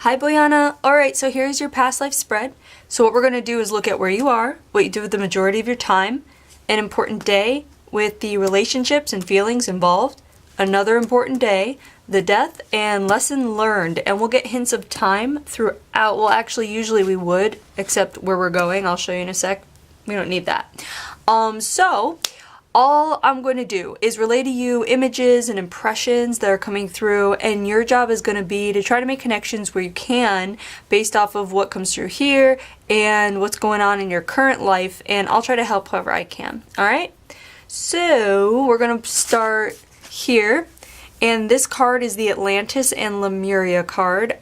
Hi Boyana! Alright, so here's your past life spread. So what we're going to do is look at where you are, what you did with the majority of your time, an important day with the relationships and feelings involved, another important day, the death, and lesson learned. And we'll get hints of time throughout. Well, actually, usually we would, except where we're going. I'll show you in a sec. We don't need that. So all I'm going to do is relay to you images and impressions that are coming through, and your job is going to be to try to make connections where you can based off of what comes through here and what's going on in your current life, and I'll try to help however I can. Alright? So we're going to start here, and this card is the Atlantis and Lemuria card.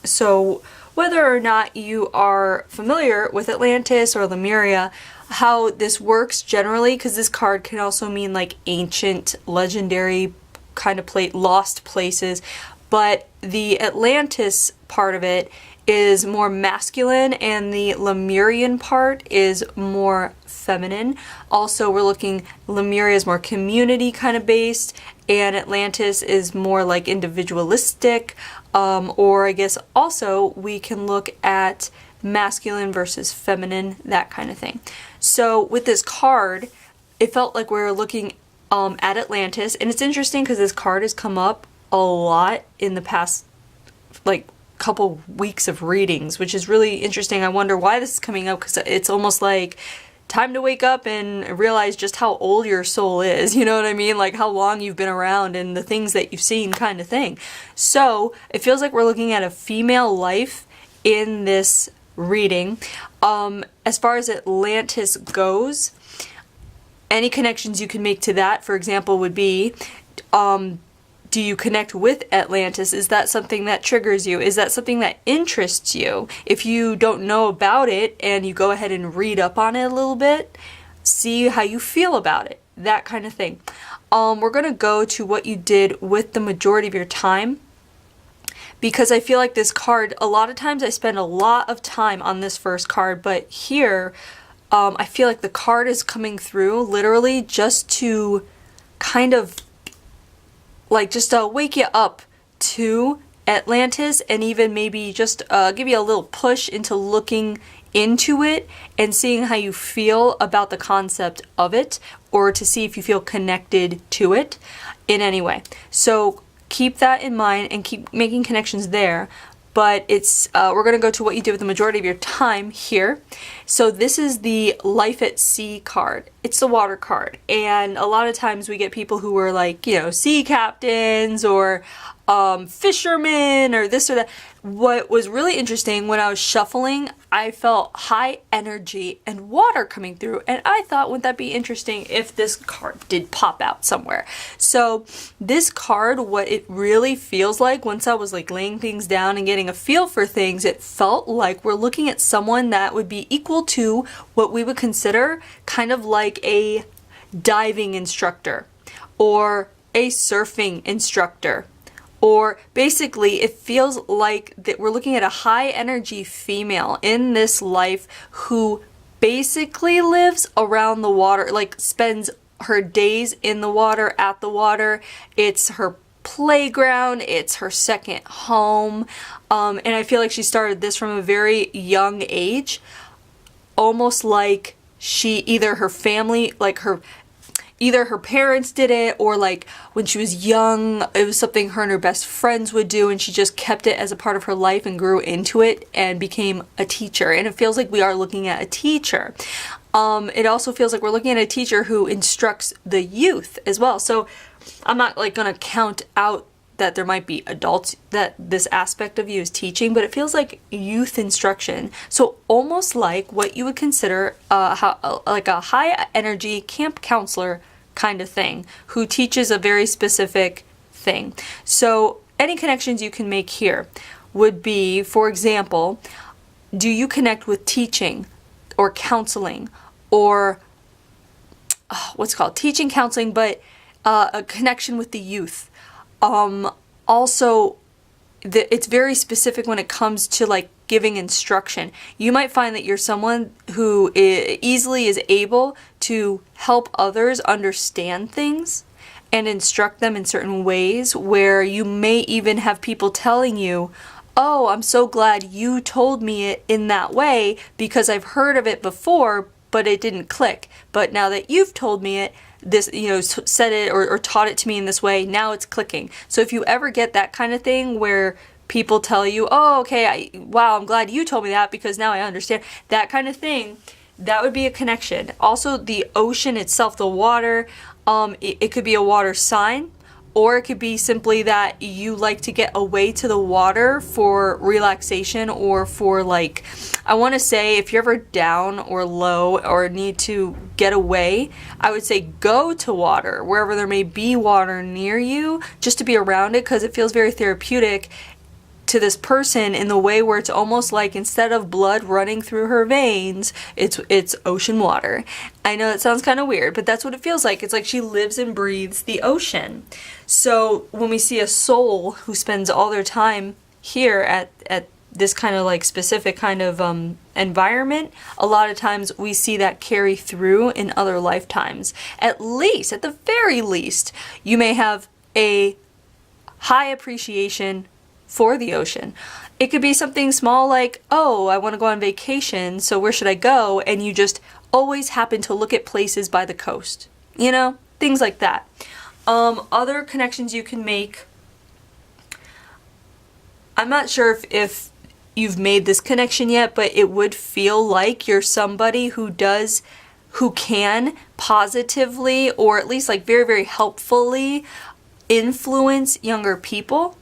So whether or not you are familiar with Atlantis or Lemuria, how this works generally, because this card can also mean like ancient, legendary kind of lost places, but the Atlantis part of it is more masculine and the Lemurian part is more feminine. Also, we're looking, Lemuria is more community kind of based, and Atlantis is more like individualistic, or I guess also we can look at masculine versus feminine, that kind of thing. So with this card, it felt like we were looking at Atlantis, and it's interesting because this card has come up a lot in the past like couple weeks of readings, which is really interesting. I wonder why this is coming up, because it's almost like time to wake up and realize just how old your soul is, you know what I mean? Like how long you've been around and the things that you've seen, kind of thing. So it feels like we're looking at a female life in this reading. As far as Atlantis goes, any connections you can make to that, for example, would be, do you connect with Atlantis? Is that something that triggers you? Is that something that interests you? If you don't know about it and you go ahead and read up on it a little bit, see how you feel about it, that kind of thing. We're going to go to what you did with the majority of your time, because I feel like this card, a lot of times I spend a lot of time on this first card, but here I feel like the card is coming through literally just to kind of like just wake you up to Atlantis, and even maybe just give you a little push into looking into it and seeing how you feel about the concept of it, or to see if you feel connected to it in any way. So keep that in mind and keep making connections there. But it's we're going to go to what you did with the majority of your time here. So this is the Life at Sea card. It's the water card. And a lot of times we get people who are like, you know, sea captains or fishermen or this or that. What was really interesting, when I was shuffling, I felt high energy and water coming through, and I thought, wouldn't that be interesting if this card did pop out somewhere? So this card, what it really feels like, once I was like laying things down and getting a feel for things, it felt like we're looking at someone that would be equal to what we would consider kind of like a diving instructor or a surfing instructor. Or basically, it feels like that we're looking at a high energy female in this life who basically lives around the water, like spends her days in the water, at the water. It's her playground, it's her second home. And I feel like she started this from a very young age, almost like either her family, like either her parents did it, or like when she was young, it was something her and her best friends would do, and she just kept it as a part of her life and grew into it and became a teacher. And it feels like we are looking at a teacher. It also feels like we're looking at a teacher who instructs the youth as well. So I'm not like going to count out that there might be adults that this aspect of you is teaching, but it feels like youth instruction. So almost like what you would consider like a high energy camp counselor kind of thing, who teaches a very specific thing. So any connections you can make here would be, for example, do you connect with teaching or counseling, or what's it called? Teaching, counseling, but a connection with the youth. Also, it's very specific when it comes to like giving instruction. You might find that you're someone who easily is able to help others understand things and instruct them in certain ways, where you may even have people telling you, oh, I'm so glad you told me it in that way because I've heard of it before, but it didn't click. But now that you've told me it, this, said it or taught it to me in this way, now it's clicking. So if you ever get that kind of thing where people tell you, oh, okay, wow, I'm glad you told me that because now I understand, that kind of thing, that would be a connection. Also, the ocean itself, the water, it could be a water sign, or it could be simply that you like to get away to the water for relaxation, or for like, I want to say if you're ever down or low or need to get away, I would say go to water, wherever there may be water near you, just to be around it, because it feels very therapeutic to this person in the way where it's almost like instead of blood running through her veins, it's ocean water. I know it sounds kind of weird, but that's what it feels like. It's like she lives and breathes the ocean. So when we see a soul who spends all their time here at this kind of like specific kind of environment, a lot of times we see that carry through in other lifetimes. At least, at the very least, you may have a high appreciation for the ocean. It could be something small like, oh, I want to go on vacation, so where should I go? And you just always happen to look at places by the coast. Things like that. Other connections you can make. I'm not sure if you've made this connection yet, but it would feel like you're somebody who can positively, or at least like very, very helpfully influence younger people.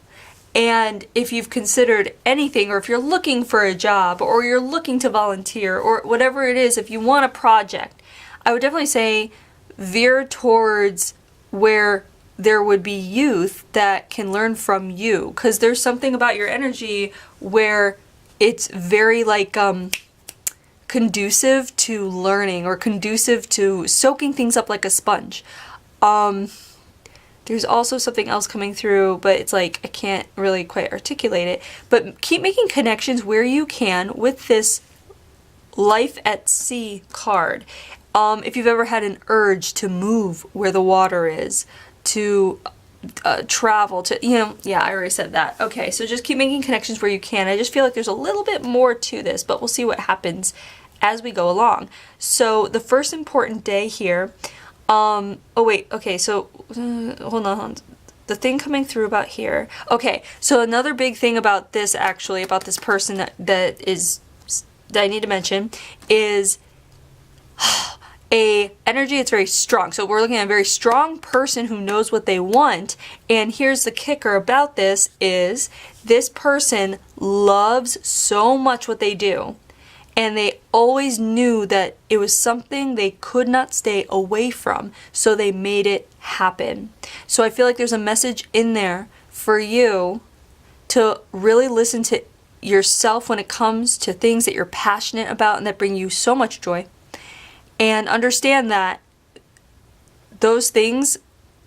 And if you've considered anything, or if you're looking for a job, or you're looking to volunteer, or whatever it is, if you want a project, I would definitely say veer towards where there would be youth that can learn from you. Because there's something about your energy where it's very like conducive to learning, or conducive to soaking things up like a sponge. There's also something else coming through, but it's like I can't really quite articulate it. But keep making connections where you can with this Life at Sea card. If you've ever had an urge to move where the water is, to travel, to, yeah, I already said that. Okay, so just keep making connections where you can. I just feel like there's a little bit more to this, but we'll see what happens as we go along. So the first important day here, hold on. The thing coming through about here. Okay, so another big thing about this, actually, about this person that I need to mention is a energy that's very strong. So we're looking at a very strong person who knows what they want. And here's the kicker about this is this person loves so much what they do. And they always knew that it was something they could not stay away from, so they made it happen. So I feel like there's a message in there for you to really listen to yourself when it comes to things that you're passionate about and that bring you so much joy. And understand that those things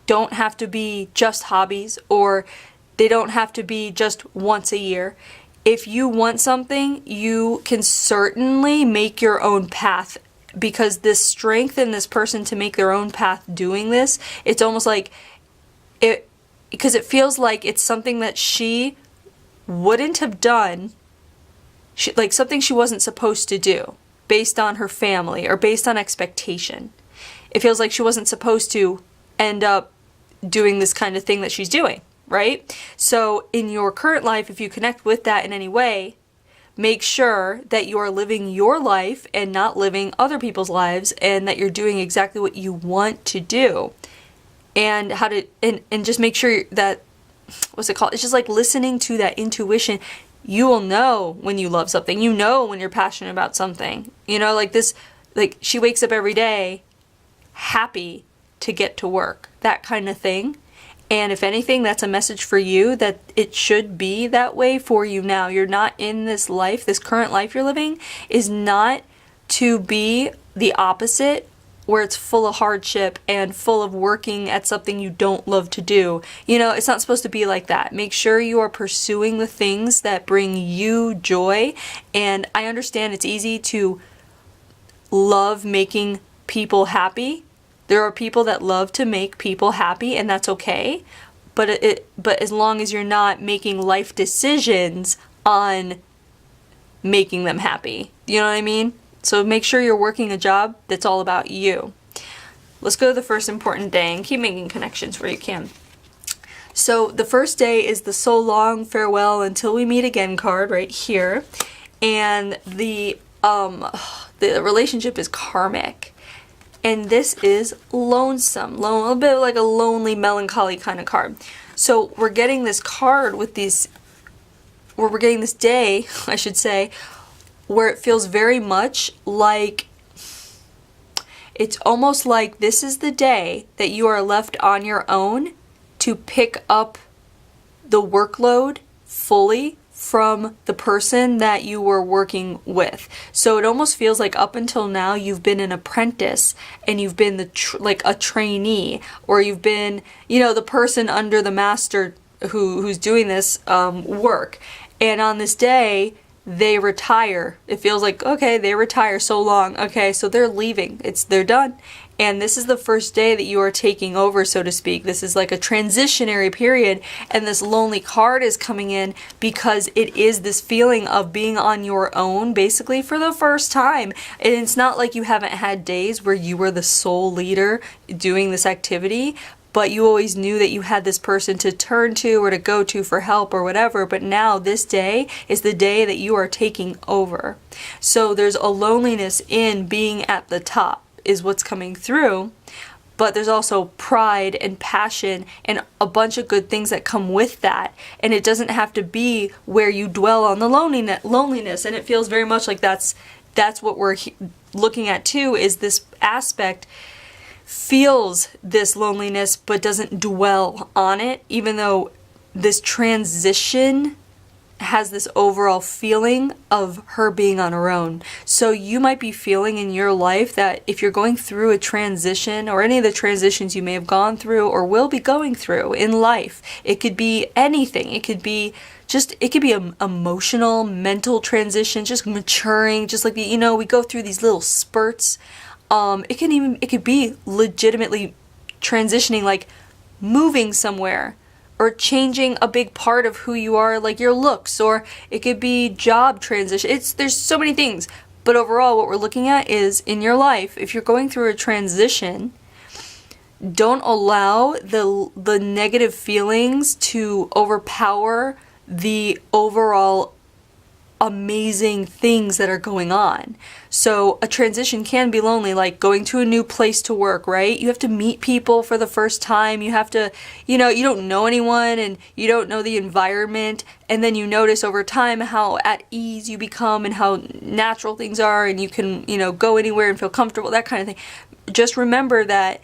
don't have to be just hobbies, or they don't have to be just once a year. If you want something, you can certainly make your own path, because this strength in this person to make their own path doing this, it's almost like it, because it feels like it's something that she wouldn't have done, like something she wasn't supposed to do based on her family or based on expectation. It feels like she wasn't supposed to end up doing this kind of thing that she's doing. Right? So in your current life, if you connect with that in any way, make sure that you are living your life and not living other people's lives, and that you're doing exactly what you want to do. And and just make sure that, what's it called? It's just like listening to that intuition. You will know when you love something. You know when you're passionate about something. Like this, like she wakes up every day happy to get to work. That kind of thing. And if anything, that's a message for you that it should be that way for you now. You're not in this life, this current life you're living is not to be the opposite, where it's full of hardship and full of working at something you don't love to do. It's not supposed to be like that. Make sure you are pursuing the things that bring you joy. And I understand it's easy to love making people happy. There are people that love to make people happy, and that's okay. But as long as you're not making life decisions on making them happy. You know what I mean? So make sure you're working a job that's all about you. Let's go to the first important day and keep making connections where you can. So the first day is the so long, farewell, until we meet again card right here. And the relationship is karmic. And this is lonesome, a little bit like a lonely, melancholy kind of card. So we're getting this card with these, or we're getting this day, I should say, where it feels very much like, it's almost like this is the day that you are left on your own to pick up the workload fully from the person that you were working with. So it almost feels like up until now you've been an apprentice and you've been like a trainee, or you've been, you know, the person under the master who's doing this work. And on this day, they retire. It feels like, okay, they retire so long. Okay, so they're leaving. They're done. And this is the first day that you are taking over, so to speak. This is like a transitionary period, and this lonely card is coming in because it is this feeling of being on your own, basically, for the first time. And it's not like you haven't had days where you were the sole leader doing this activity, but you always knew that you had this person to turn to or to go to for help or whatever. But now this day is the day that you are taking over. So there's a loneliness in being at the top is what's coming through, but there's also pride and passion and a bunch of good things that come with that. And it doesn't have to be where you dwell on the loneliness. And it feels very much like that's what we're looking at too, is this aspect feels this loneliness but doesn't dwell on it, even though this transition has this overall feeling of her being on her own. So you might be feeling in your life that if you're going through a transition, or any of the transitions you may have gone through or will be going through in life, it could be anything. It could be an emotional, mental transition, just maturing, just like we go through these little spurts. It could be legitimately transitioning, like moving somewhere, or changing a big part of who you are, like your looks, or it could be job transition. There's so many things. But overall, what we're looking at is, in your life, if you're going through a transition, don't allow the negative feelings to overpower the overall amazing things that are going on. So a transition can be lonely, like going to a new place to work, right? You have to meet people for the first time. You have to, you don't know anyone and you don't know the environment. And then you notice over time how at ease you become and how natural things are, and you can, go anywhere and feel comfortable, that kind of thing. Just remember that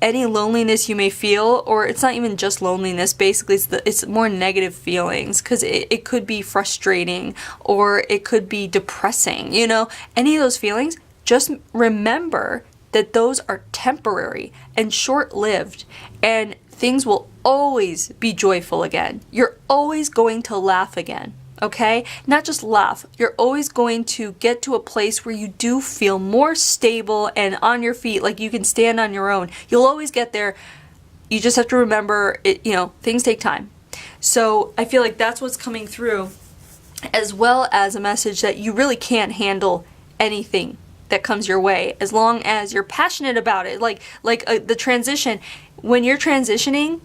any loneliness you may feel, or it's not even just loneliness, basically it's more negative feelings, because it could be frustrating or it could be depressing, any of those feelings, just remember that those are temporary and short-lived, and things will always be joyful again. You're always going to laugh again. Okay? Not just laugh. You're always going to get to a place where you do feel more stable and on your feet, like you can stand on your own. You'll always get there. You just have to remember it, things take time. So I feel like that's what's coming through, as well as a message that you really can't handle anything that comes your way as long as you're passionate about it. Like the transition. When you're transitioning,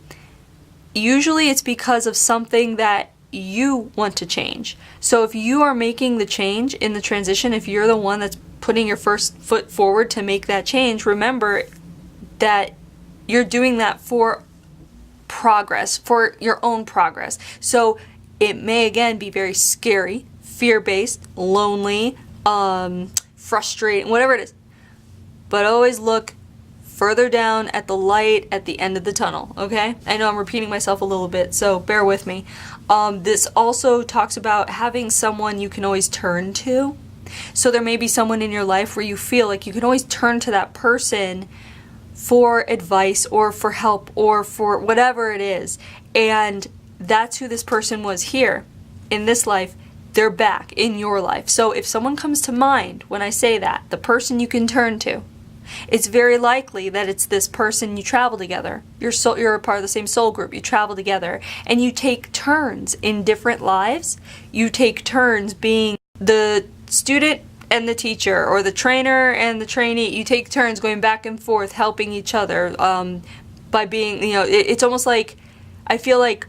usually it's because of something that you want to change. So if you are making the change in the transition, if you're the one that's putting your first foot forward to make that change, remember that you're doing that for progress, for your own progress. So it may again be very scary, fear-based, lonely, frustrating, whatever it is. But always look further down at the light at the end of the tunnel, okay? I know I'm repeating myself a little bit, so bear with me. This also talks about having someone you can always turn to. So there may be someone in your life where you feel like you can always turn to that person for advice or for help or for whatever it is. And that's who this person was here in this life. They're back in your life. So if someone comes to mind when I say that, the person you can turn to, It's very likely that it's this person you travel together. You're a part of the same soul group. You travel together and you take turns in different lives. You take turns being the student and the teacher, or the trainer and the trainee. You take turns going back and forth, helping each other by being, it's almost like, I feel like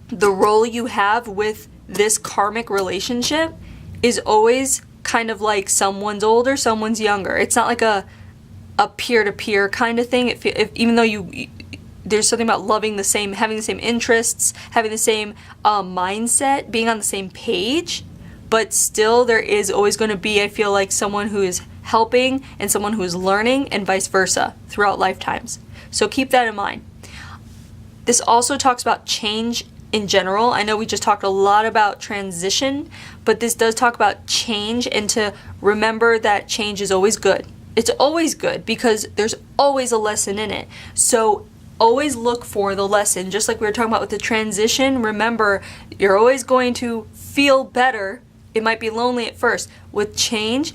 the role you have with this karmic relationship is always kind of like someone's older, someone's younger. It's not like a peer-to-peer kind of thing. Even though there's something about loving the same, having the same interests, having the same mindset, being on the same page, but still there is always going to be, I feel like, someone who is helping and someone who is learning, and vice versa throughout lifetimes. So keep that in mind. This also talks about change in general. I know we just talked a lot about transition, but this does talk about change, and to remember that change is always good. It's always good because there's always a lesson in it. So always look for the lesson. Just like we were talking about with the transition, remember, you're always going to feel better. It might be lonely at first. With change,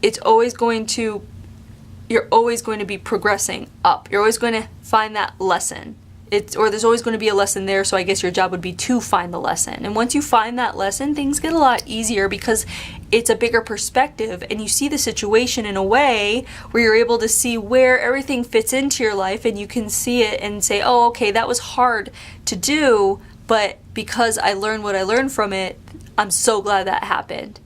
you're always going to be progressing up. You're always going to find that lesson. There's always going to be a lesson there, so I guess your job would be to find the lesson. And once you find that lesson, things get a lot easier because it's a bigger perspective, and you see the situation in a way where you're able to see where everything fits into your life, and you can see it and say, oh, okay, that was hard to do, but because I learned what I learned from it, I'm so glad that happened.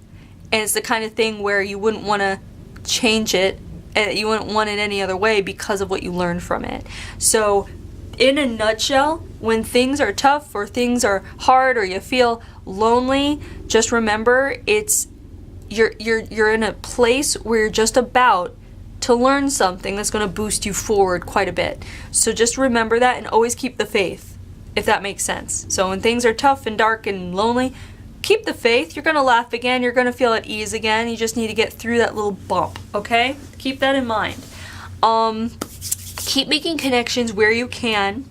And it's the kind of thing where you wouldn't want to change it, and you wouldn't want it any other way because of what you learned from it. So in a nutshell, when things are tough or things are hard or you feel lonely, just remember you're in a place where you're just about to learn something that's going to boost you forward quite a bit. So just remember that and always keep the faith, if that makes sense. So when things are tough and dark and lonely, keep the faith. You're going to laugh again. You're going to feel at ease again. You just need to get through that little bump, okay? Keep that in mind. Keep making connections where you can.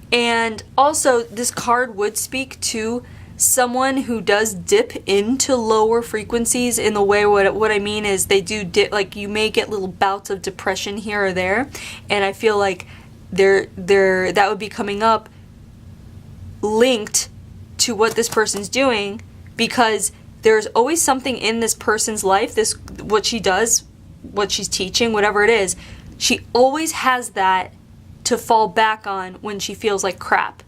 And also, this card would speak to someone who does dip into lower frequencies in the way, what I mean is they do dip, like you may get little bouts of depression here or there. And I feel like that would be coming up linked to what this person's doing, because there's always something in this person's life, what she does, what she's teaching, whatever it is, she always has that to fall back on when she feels like crap,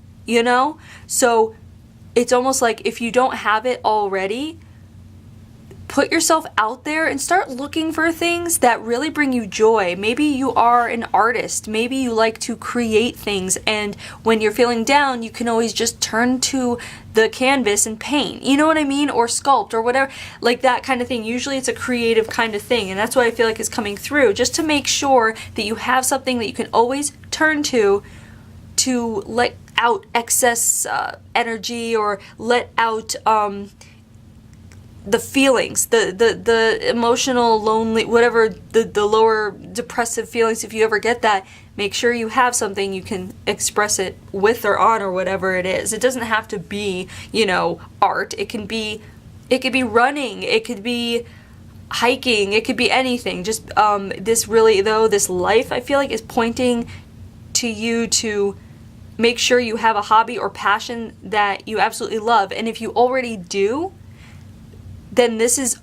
So it's almost like if you don't have it already, put yourself out there and start looking for things that really bring you joy. Maybe you are an artist. Maybe you like to create things, and when you're feeling down, you can always just turn to the canvas and paint. You know what I mean? Or sculpt or whatever, like that kind of thing. Usually it's a creative kind of thing, and that's what I feel like is coming through, just to make sure that you have something that you can always turn to let out excess energy, or let out the feelings, the emotional, lonely, whatever, the lower depressive feelings. If you ever get that, make sure you have something you can express it with or on, or whatever it is. It doesn't have to be, art. It can be running. It could be hiking. It could be anything. Just this life, I feel like, is pointing to you to make sure you have a hobby or passion that you absolutely love. And if you already do, then this is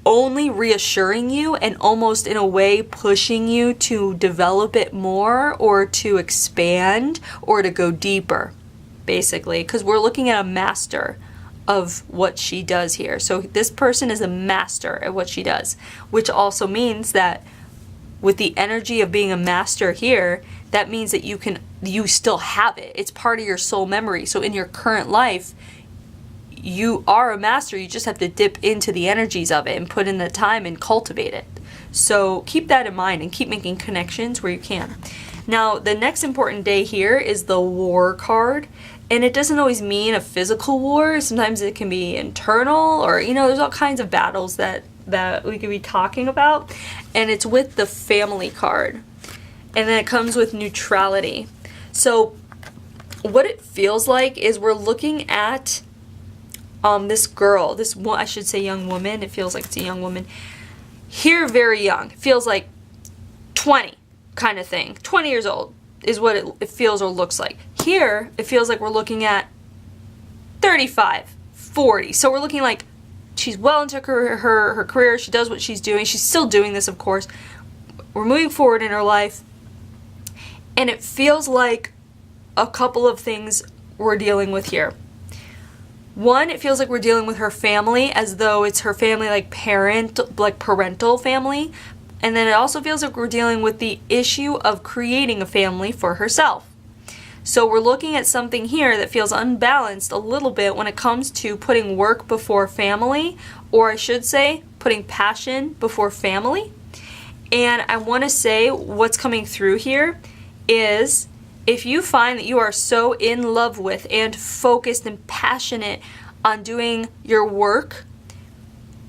only reassuring you and almost in a way pushing you to develop it more, or to expand, or to go deeper, basically, because we're looking at a master of what she does here. So this person is a master at what she does, which also means that with the energy of being a master here, that means that you still have it. It's part of your soul memory. So in your current life, you are a master. You just have to dip into the energies of it and put in the time and cultivate it. So keep that in mind and keep making connections where you can. Now, the next important day here is the War card. And it doesn't always mean a physical war. Sometimes it can be internal, or, there's all kinds of battles that we could be talking about. And it's with the Family card. And then it comes with neutrality. So what it feels like is we're looking at this girl, I should say young woman. It feels like it's a young woman. Here, very young. It feels like 20 kind of thing. 20 years old is what it feels or looks like. Here, it feels like we're looking at 35, 40. So we're looking like she's well into her career. She does what she's doing. She's still doing this, of course. We're moving forward in her life. And it feels like a couple of things we're dealing with here. One, it feels like we're dealing with her family as though it's her family, like parental family. And then it also feels like we're dealing with the issue of creating a family for herself. So we're looking at something here that feels unbalanced a little bit when it comes to putting work before family, or I should say, putting passion before family. And I want to say what's coming through here is if you find that you are so in love with and focused and passionate on doing your work,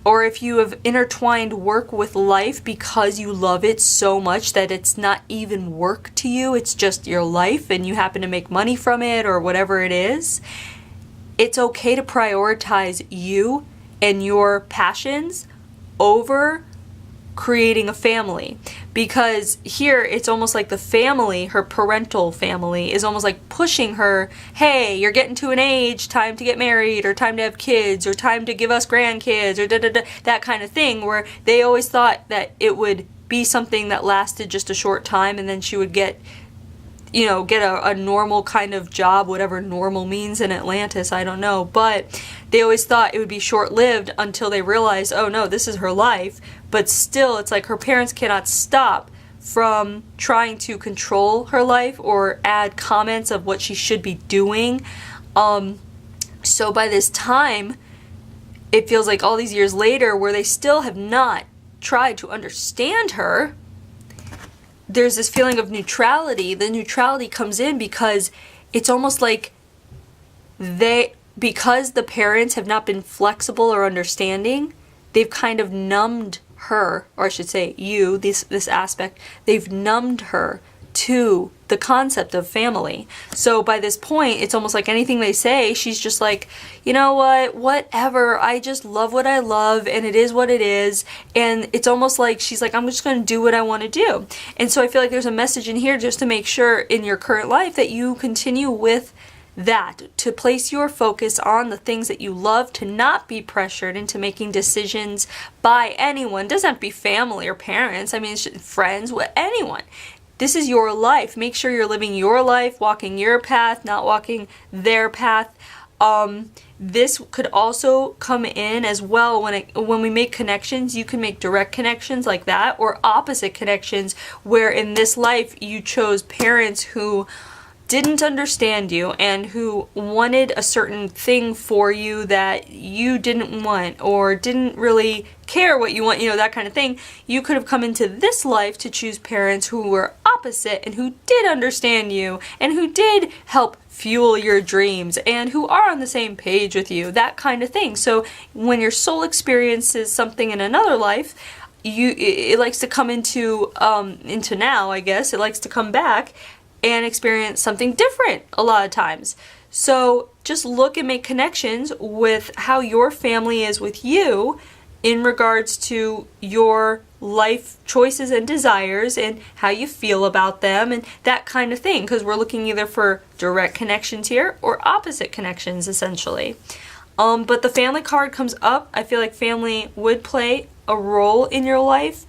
or if you have intertwined work with life because you love it so much that it's not even work to you, it's just your life and you happen to make money from it or whatever it is, it's okay to prioritize you and your passions over creating a family. Because here it's almost like the family, her parental family, is almost like pushing her, hey, you're getting to an age, time to get married, or time to have kids, or time to give us grandkids, or that kind of thing, where they always thought that it would be something that lasted just a short time and then she would get a normal kind of job, whatever normal means in Atlantis, I don't know. But they always thought it would be short-lived until they realized, oh no, this is her life. But still, it's like her parents cannot stop from trying to control her life or add comments of what she should be doing. So by this time, it feels like all these years later where they still have not tried to understand her, there's this feeling of neutrality. The neutrality comes in because it's almost like because the parents have not been flexible or understanding, they've kind of numbed her, or I should say you, this aspect, they've numbed her to the concept of family. So by this point, it's almost like anything they say, she's just like, you know what, whatever, I just love what I love, and it is what it is. And it's almost like she's like, I'm just going to do what I want to do. And so I feel like there's a message in here just to make sure in your current life that you continue with that, to place your focus on the things that you love, to not be pressured into making decisions by anyone. It doesn't have to be family or parents. I mean, it's just friends, anyone. This is your life. Make sure you're living your life, walking your path, not walking their path. This could also come in as well when we make connections. You can make direct connections like that, or opposite connections where in this life you chose parents who didn't understand you and who wanted a certain thing for you that you didn't want, or didn't really care what you want, that kind of thing. You could have come into this life to choose parents who were opposite and who did understand you and who did help fuel your dreams and who are on the same page with you, that kind of thing. So when your soul experiences something in another life, it likes to come into now, I guess. It likes to come back and experience something different a lot of times. So just look and make connections with how your family is with you in regards to your life choices and desires and how you feel about them and that kind of thing, because we're looking either for direct connections here or opposite connections essentially. But the family card comes up. I feel like family would play a role in your life,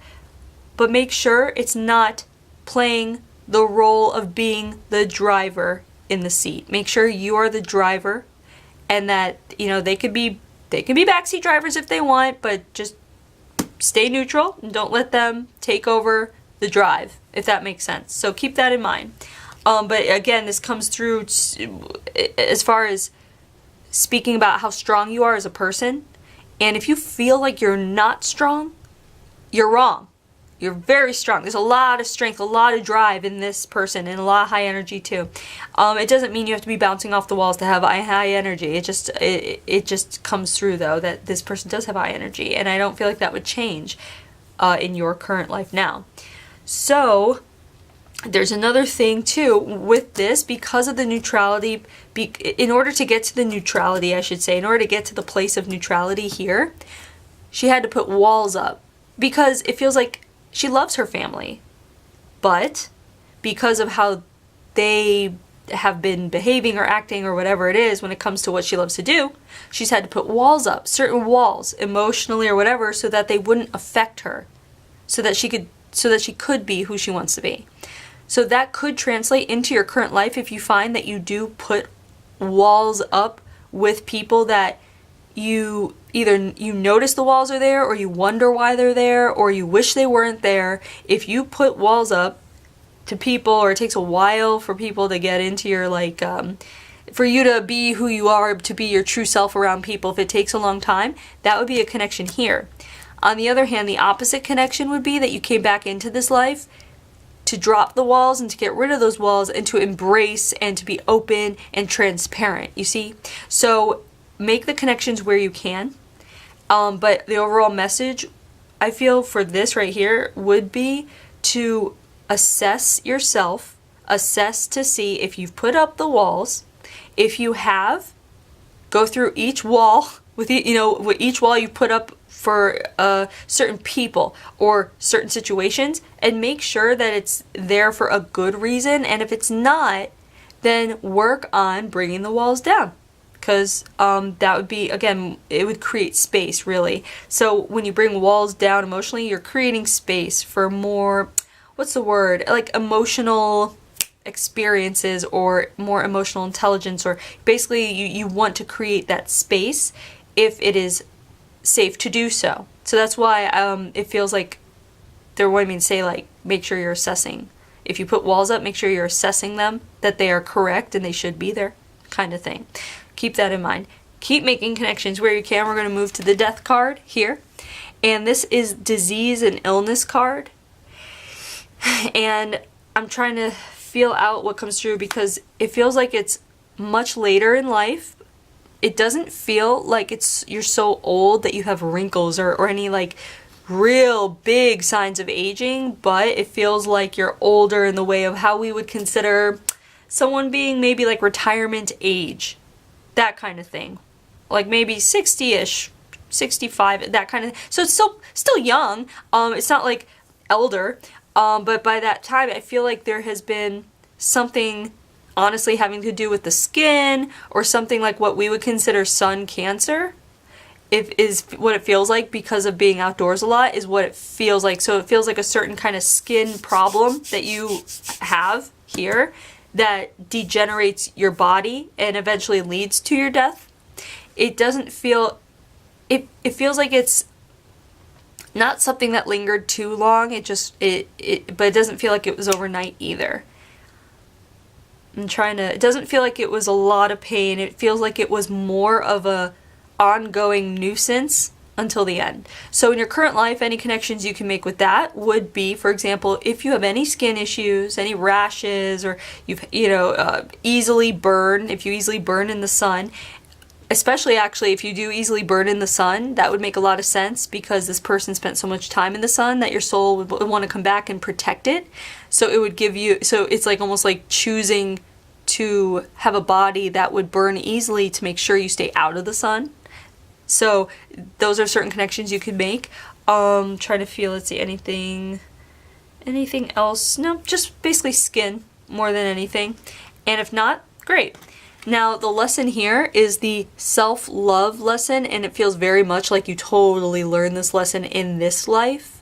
but make sure it's not playing the role of being the driver in the seat. Make sure you are the driver, and that they can be backseat drivers if they want, but just stay neutral and don't let them take over the drive, if that makes sense. So keep that in mind. But again, this comes through as far as speaking about how strong you are as a person. And if you feel like you're not strong, you're wrong. You're very strong. There's a lot of strength, a lot of drive in this person, and a lot of high energy too. It doesn't mean you have to be bouncing off the walls to have high energy. It just comes through though that this person does have high energy, and I don't feel like that would change in your current life now. So there's another thing too with this, because of the neutrality. In order to get to the neutrality, I should say, in order to get to the place of neutrality here, she had to put walls up, because it feels like she loves her family. but because of how they have been behaving or acting or whatever it is when it comes to what she loves to do, she's had to put walls up, certain walls, emotionally or whatever, so that they wouldn't affect her, so that she could be who she wants to be. So that could translate into your current life if you find that you do put walls up with people that you notice the walls are there, or you wonder why they're there, or you wish they weren't there. If you put walls up to people, or it takes a while for people to get into your, like, for you to be who you are, to be your true self around people, if it takes a long time, that would be a connection here. On the other hand, the opposite connection would be that you came back into this life to drop the walls and to get rid of those walls and to embrace and to be open and transparent, you see? So make the connections where you can. But the overall message, I feel, for this right here would be to assess yourself, assess to see if you've put up the walls. If you have, go through each wall with each wall you put up for certain people or certain situations, and make sure that it's there for a good reason. And if it's not, then work on bringing the walls down, because that would be, again, it would create space, really. So when you bring walls down emotionally, you're creating space for more, what's the word, like emotional experiences or more emotional intelligence, or basically you want to create that space if it is safe to do so. So that's why it feels like they're wanting me to say, like, make sure you're assessing. If you put walls up, make sure you're assessing them, that they are correct and they should be there, kind of thing. Keep that in mind. Keep making connections where you can. We're going to move to the death card here. And this is disease and illness card. And I'm trying to feel out what comes through, because it feels like it's much later in life. It doesn't feel like you're so old that you have wrinkles or any, like, real big signs of aging, but it feels like you're older in the way of how we would consider someone being maybe like retirement age, that kind of thing. Like maybe 60-ish, 65, that kind of. So it's still young. It's not like elder. But by that time, I feel like there has been something honestly having to do with the skin, or something like what we would consider sun cancer. Is what it feels like, because of being outdoors a lot, is what it feels like. So it feels like a certain kind of skin problem that you have here that degenerates your body and eventually leads to your death. It doesn't feel, it feels like it's not something that lingered too long. But it doesn't feel like it was overnight either. It doesn't feel like it was a lot of pain. It feels like it was more of a ongoing nuisance until the end. So in your current life, any connections you can make with that would be, for example, if you have any skin issues, any rashes, or easily burn, if you easily burn in the sun, especially actually if you do easily burn in the sun, that would make a lot of sense, because this person spent so much time in the sun that your soul would want to come back and protect it. So it would give you, so it's like almost like choosing to have a body that would burn easily to make sure you stay out of the sun. So those are certain connections you could make. Trying to feel, let's see, anything else? No, just basically skin more than anything. And if not, great. Now the lesson here is the self-love lesson, and it feels very much like you totally learned this lesson in this life.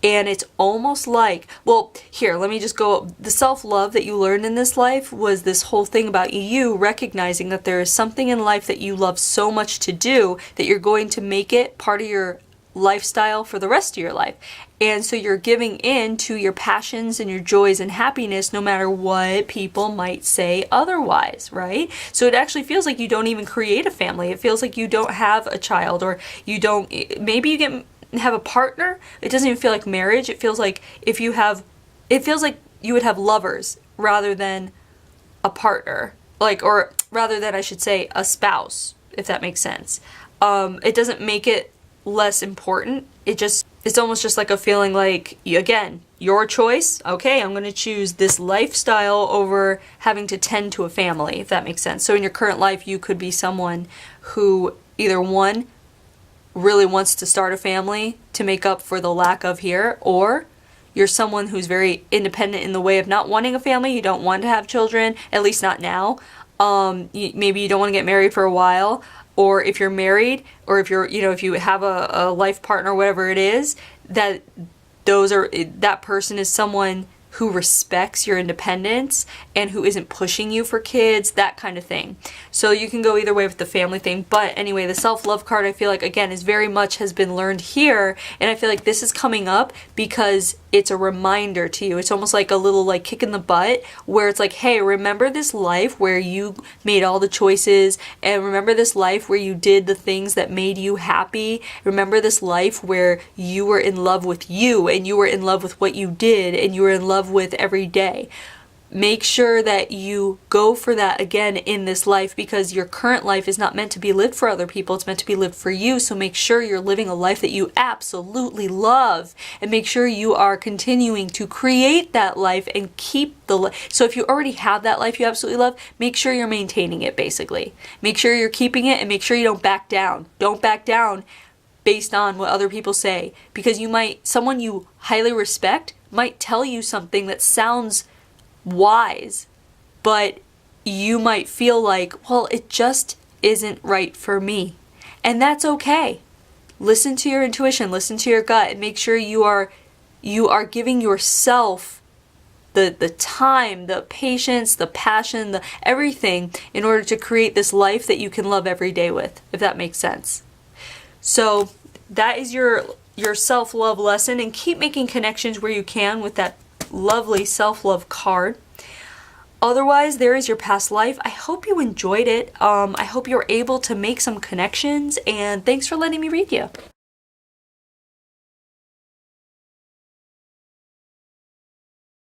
And it's almost like, well, here, let me just go. The self-love that you learned in this life was this whole thing about you recognizing that there is something in life that you love so much to do that you're going to make it part of your lifestyle for the rest of your life. And so you're giving in to your passions and your joys and happiness no matter what people might say otherwise, right? So it actually feels like you don't even create a family. It feels like you don't have a child, or you don't, maybe you have a partner. It doesn't even feel like marriage. It feels like it feels like you would have lovers rather than a partner, or rather than, I should say, a spouse, if that makes sense. It doesn't make it less important. It's almost just like a feeling like, again, your choice. Okay, I'm going to choose this lifestyle over having to tend to a family, if that makes sense. So in your current life, you could be someone who either, one, really wants to start a family to make up for the lack of here, or you're someone who's very independent in the way of not wanting a family, you don't want to have children, at least not now. Maybe you don't want to get married for a while, or if you're married, or if you're, if you have a life partner, whatever it is, that person is someone who respects your independence and who isn't pushing you for kids, that kind of thing. So you can go either way with the family thing. But anyway, the self-love card, I feel like, again, is very much has been learned here. And I feel like this is coming up because it's a reminder to you. It's almost like a little like kick in the butt where it's like, hey, remember this life where you made all the choices, and remember this life where you did the things that made you happy. Remember this life where you were in love with you, and you were in love with what you did, and you were in love with every day. Make sure that you go for that again in this life, because your current life is not meant to be lived for other people. It's meant to be lived for you. So make sure you're living a life that you absolutely love, and make sure you are continuing to create that life and keep the life. So if you already have that life you absolutely love, make sure you're maintaining it, basically. Make sure you're keeping it, and make sure you don't back down. Don't back down based on what other people say, because someone you highly respect might tell you something that sounds wise, but you might feel like, well, it just isn't right for me. And that's okay. Listen to your intuition, listen to your gut, and make sure you are giving yourself the time, the patience, the passion, the everything in order to create this life that you can love every day with, if that makes sense. So that is your self-love lesson, and keep making connections where you can with that lovely self-love card. Otherwise, there is your past life. I hope you enjoyed it. I hope you're able to make some connections, and thanks for letting me read you.